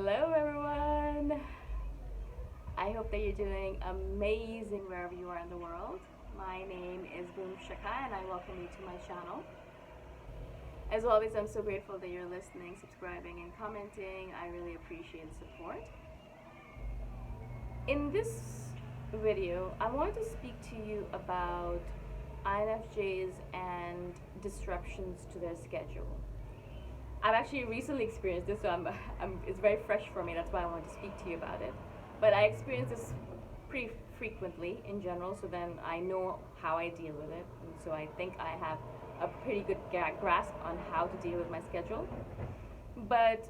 Hello, everyone. I hope that you're doing amazing wherever you are in the world. My name is Shikha, and I welcome you to my channel. As always, I'm so grateful that you're listening, subscribing, and commenting. I really appreciate the support. In this video, I wanted to speak to you about INFJs and disruptions to their schedule. I've actually recently experienced this, so it's very fresh for me. That's why I want to speak to you about it. But I experience this pretty frequently in general, so then I know how I deal with it. And so I think I have a pretty good grasp on how to deal with my schedule. But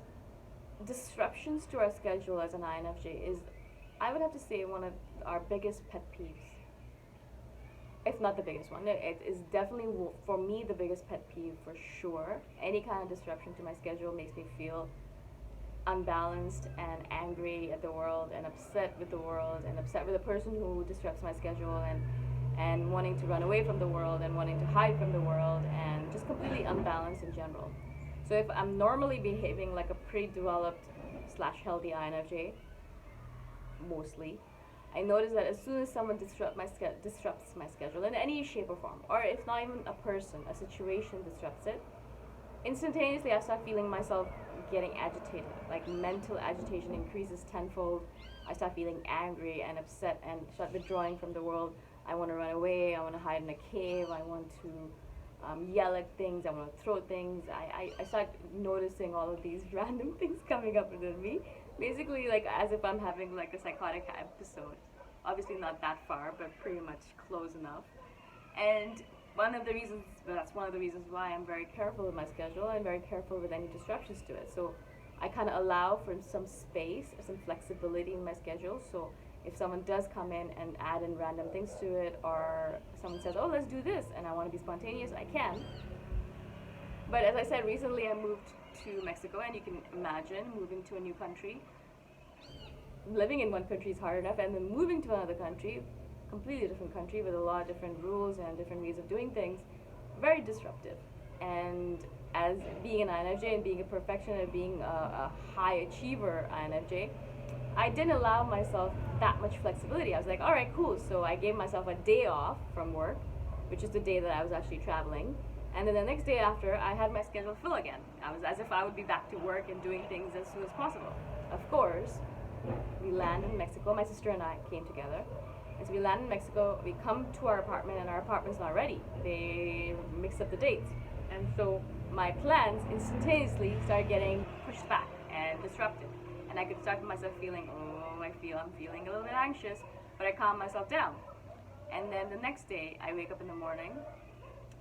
disruptions to our schedule as an INFJ is, I would have to say, one of our biggest pet peeves. It's not the biggest one. It is definitely, for me, the biggest pet peeve for sure. Any kind of disruption to my schedule makes me feel unbalanced and angry at the world and upset with the world and upset with the person who disrupts my schedule and wanting to run away from the world and wanting to hide from the world and just completely unbalanced in general. So if I'm normally behaving like a pretty developed / healthy INFJ, mostly, I notice that as soon as someone disrupts my schedule in any shape or form, or if not even a person, a situation disrupts it, instantaneously I start feeling myself getting agitated. Like mental agitation increases tenfold. I start feeling angry and upset and start withdrawing from the world. I want to run away. I want to hide in a cave. I want to yell at things. I want to throw things. I start noticing all of these random things coming up within me. Basically, like as if I'm having like a psychotic episode. Obviously not that far, but pretty much close enough. And that's one of the reasons why I'm very careful with my schedule and very careful with any disruptions to it. So I kind of allow for some space, some flexibility in my schedule. So if someone does come in and add in random things to it, or someone says, oh, let's do this, and I want to be spontaneous, I can. But as I said, recently I moved to Mexico, and you can imagine moving to a new country. Living in one country is hard enough, and then moving to another country, completely different country with a lot of different rules and different ways of doing things, very disruptive. And as being an INFJ and being a perfectionist, being a high achiever INFJ, I didn't allow myself that much flexibility. I was like, all right, cool. So I gave myself a day off from work, which is the day that I was actually traveling. And then the next day after, I had my schedule full again. I was as if I would be back to work and doing things as soon as possible. Of course, we land in Mexico. My sister and I came together. And so we land in Mexico, we come to our apartment, and our apartment's not ready. They mix up the dates. And so my plans instantaneously start getting pushed back and disrupted. And I could start myself feeling, I'm feeling a little bit anxious, but I calm myself down. And then the next day, I wake up in the morning,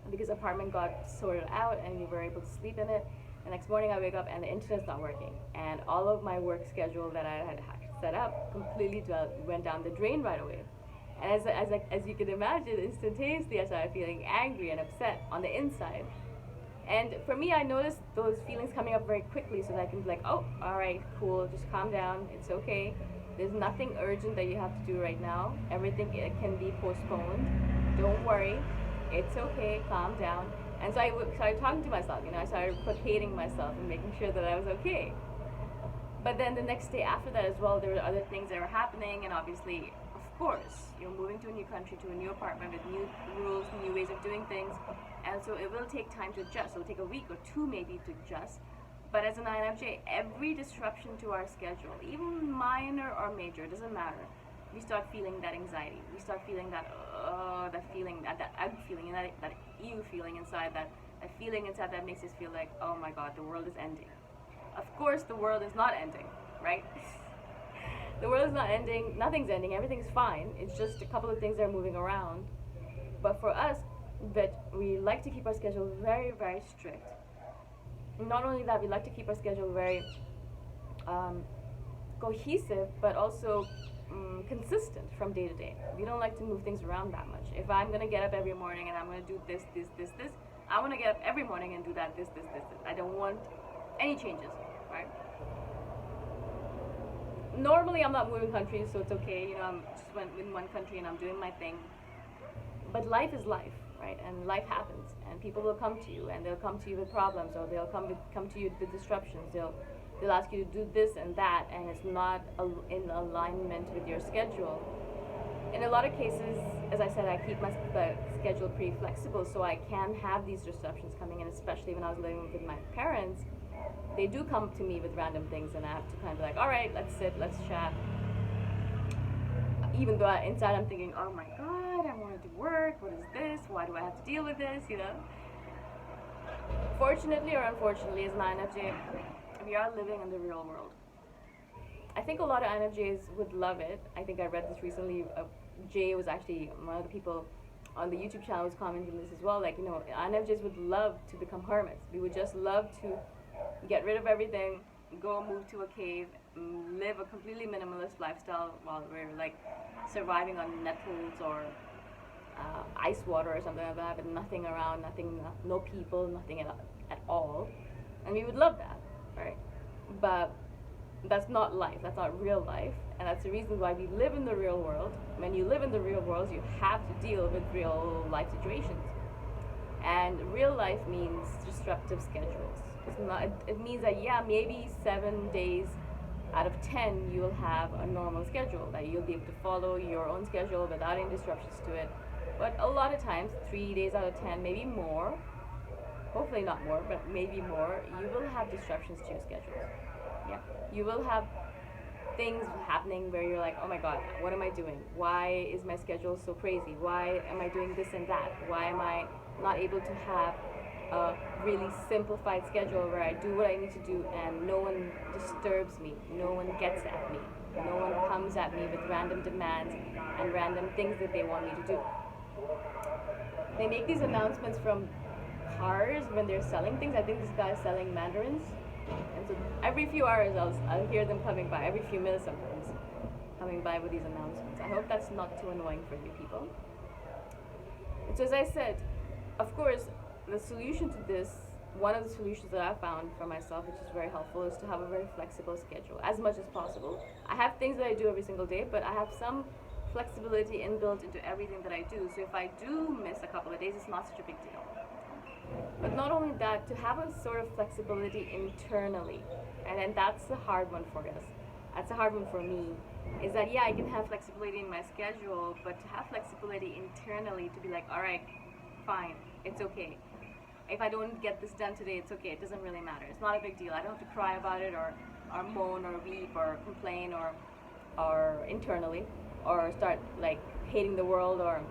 because the apartment got sorted out and we were able to sleep in it. The next morning I wake up and the internet's not working. And all of my work schedule that I had set up completely went down the drain right away. And as you can imagine, instantaneously I started feeling angry and upset on the inside. And for me, I noticed those feelings coming up very quickly, so that I can be like, oh, all right, cool, just calm down, it's okay. There's nothing urgent that you have to do right now. Everything can be postponed. Don't worry, it's okay, calm down. And so I started talking to myself, I started placating myself and making sure that I was okay. But then the next day after that as well, there were other things that were happening, and obviously, of course, you're moving to a new country, to a new apartment with new rules, new ways of doing things, and so it will take time to adjust. It'll take a week or two maybe to adjust. But as an INFJ, every disruption to our schedule, even minor or major, it doesn't matter, we start feeling that anxiety. We start feeling that feeling, that ugh feeling, and that ew feeling inside, that feeling inside that makes us feel like, oh my god, the world is ending. Of course, the world is not ending, right? The world is not ending, nothing's ending, everything's fine. It's just a couple of things that are moving around. But for us, that we like to keep our schedule very, very strict. Not only that, we like to keep our schedule very cohesive, but also consistent from day to day. We don't like to move things around that much. If I'm going to get up every morning and I'm going to do this, I want to get up every morning and do that, this. I don't want any changes, right? Normally I'm not moving countries, so it's okay. I'm just in one country and I'm doing my thing. But life is life, right? And life happens, and people will come to you, and they'll come to you with problems, or they'll come to you with disruptions. They'll they'll ask you to do this and that, and it's not in alignment with your schedule. In a lot of cases, as I said, I keep my schedule pretty flexible, so I can have these disruptions coming in, especially when I was living with my parents. They do come to me with random things, and I have to kind of be like, all right, let's sit, let's chat. Even though inside I'm thinking, oh my god, I want to do work, what is this, why do I have to deal with this, you know? Fortunately or unfortunately, as an INFJ, we are living in the real world. I think a lot of INFJs would love it. I think I read this recently. Jay was actually one of the people on the YouTube channel was commenting this as well. Like, you know, INFJs would love to become hermits. We would just love to get rid of everything, go move to a cave, live a completely minimalist lifestyle while we're like surviving on nettles or ice water or something like that, with nothing around, nothing, no people, nothing at all. And we would love that, right? But that's not life, that's not real life, and that's the reason why we live in the real world. When you live in the real world, you have to deal with real life situations, and real life means disruptive schedules. It's not, it means that, yeah, maybe 7 days out of 10 you'll have a normal schedule, that you'll be able to follow your own schedule without any disruptions to it. But a lot of times, 3 days out of 10, maybe more, hopefully not more, but maybe more, you will have disruptions to your schedules. Yeah, you will have things happening where you're like, oh my god, what am I doing? Why is my schedule so crazy? Why am I doing this and that? Why am I not able to have a really simplified schedule where I do what I need to do and no one disturbs me, no one gets at me, no one comes at me with random demands and random things that they want me to do. They make these announcements from cars when they're selling things. I think this guy is selling mandarins, and so every few hours I'll hear them coming by, every few minutes sometimes, coming by with these announcements. I hope that's not too annoying for you people. And so as I said, of course, the solution to this, one of the solutions that I found for myself, which is very helpful, is to have a very flexible schedule as much as possible. I have things that I do every single day, but I have some flexibility inbuilt into everything that I do. So if I do miss a couple of days, it's not such a big deal. But not only that, to have a sort of flexibility internally, and then that's the hard one for us. That's a hard one for me, is that, yeah, I can have flexibility in my schedule, but to have flexibility internally, to be like, all right, fine, it's okay. If I don't get this done today, it's okay. It doesn't really matter. It's not a big deal. I don't have to cry about it or moan or weep or complain or internally, or start like hating the world or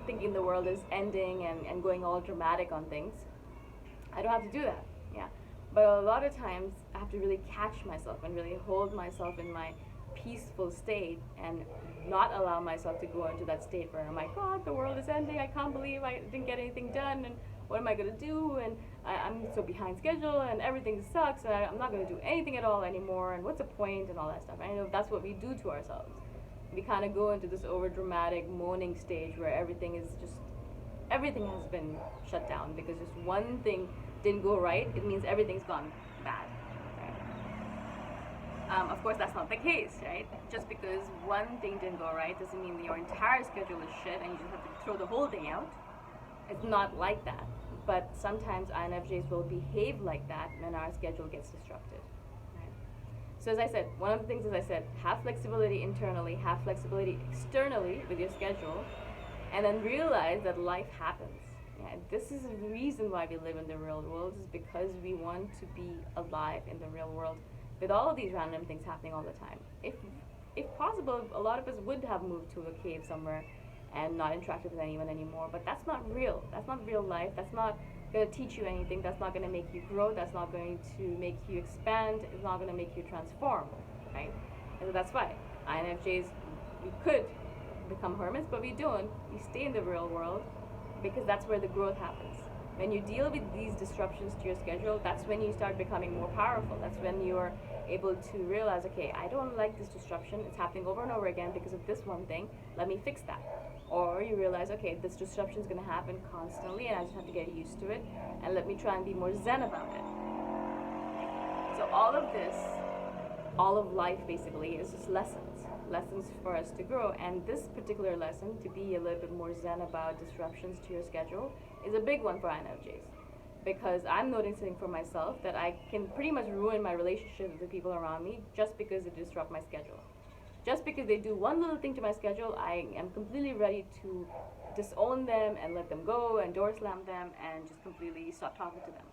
thinking the world is ending and going all dramatic on things. I don't have to do that, yeah. But a lot of times I have to really catch myself and really hold myself in my peaceful state and not allow myself to go into that state where, oh my god, the world is ending, I can't believe I didn't get anything done, and what am I going to do, and I'm so behind schedule, and everything sucks, and I'm not going to do anything at all anymore, and what's the point, and all that stuff. I know that's what we do to ourselves. We kind of go into this over dramatic moaning stage where everything has been shut down because just one thing didn't go right. It means everything's gone bad, right? Of course that's not the case, right? Just because one thing didn't go right doesn't mean your entire schedule is shit and you just have to throw the whole thing out. It's not like that. But sometimes INFJs will behave like that when our schedule gets disrupted. So as I said, one of the things, as I said, have flexibility internally, have flexibility externally with your schedule, and then realize that life happens. Yeah, this is the reason why we live in the real world, is because we want to be alive in the real world with all of these random things happening all the time. If possible, a lot of us would have moved to a cave somewhere and not interacted with anyone anymore, but that's not real. That's not real life. That's not going to teach you anything. That's not going to make you grow. That's not going to make you expand. It's not going to make you transform, right? And so that's why INFJs, we could become hermits, but we don't. We stay in the real world because that's where the growth happens. When you deal with these disruptions to your schedule, that's when you start becoming more powerful. That's when you're able to realize, okay, I don't like this disruption. It's happening over and over again because of this one thing. Let me fix that. Or you realize, okay, this disruption is going to happen constantly and I just have to get used to it, and let me try and be more zen about it. So all of this, all of life basically, is just lessons for us to grow. And this particular lesson, to be a little bit more zen about disruptions to your schedule, is a big one for INFJs. because I'm noticing for myself that I can pretty much ruin my relationship with the people around me just because they disrupt my schedule. Just because they do one little thing to my schedule, I am completely ready to disown them and let them go and door slam them and just completely stop talking to them.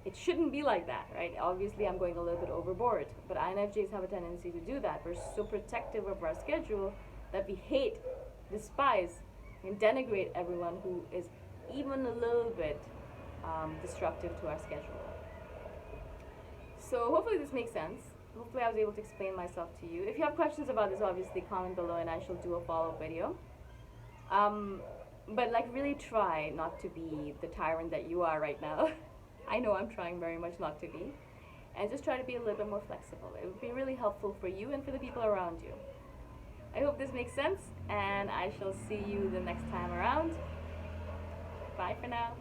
It shouldn't be like that, right? Obviously, I'm going a little bit overboard, but INFJs have a tendency to do that. We're so protective of our schedule that we hate, despise, and denigrate everyone who is even a little bit disruptive to our schedule. So hopefully this makes sense. Hopefully I was able to explain myself to you. If you have questions about this, obviously comment below and I shall do a follow-up video. But like really try not to be the tyrant that you are right now. I know I'm trying very much not to be. And just try to be a little bit more flexible. It would be really helpful for you and for the people around you. I hope this makes sense and I shall see you the next time around. Bye for now.